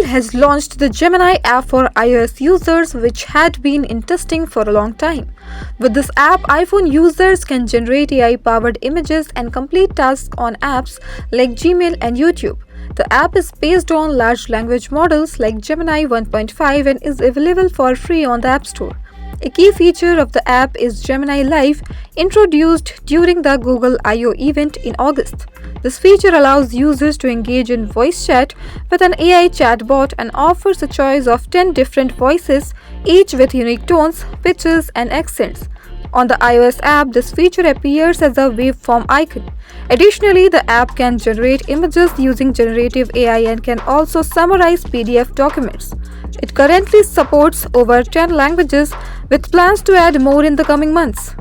has launched the Gemini app for iOS users, which had been in testing for a long time. With this app, iPhone users can generate AI powered images and complete tasks on apps like Gmail and YouTube. The app is based on large language models like Gemini 1.5 and is available for free on the App Store. A key feature of the app is Gemini Live, introduced during the Google I/O event in August. This feature allows users to engage in voice chat with an AI chatbot and offers a choice of 10 different voices, each with unique tones, pitches, and accents. On the iOS app, this feature appears as a waveform icon. Additionally, the app can generate images using generative AI and can also summarize PDF documents. It currently supports over 10 languages with plans to add more in the coming months.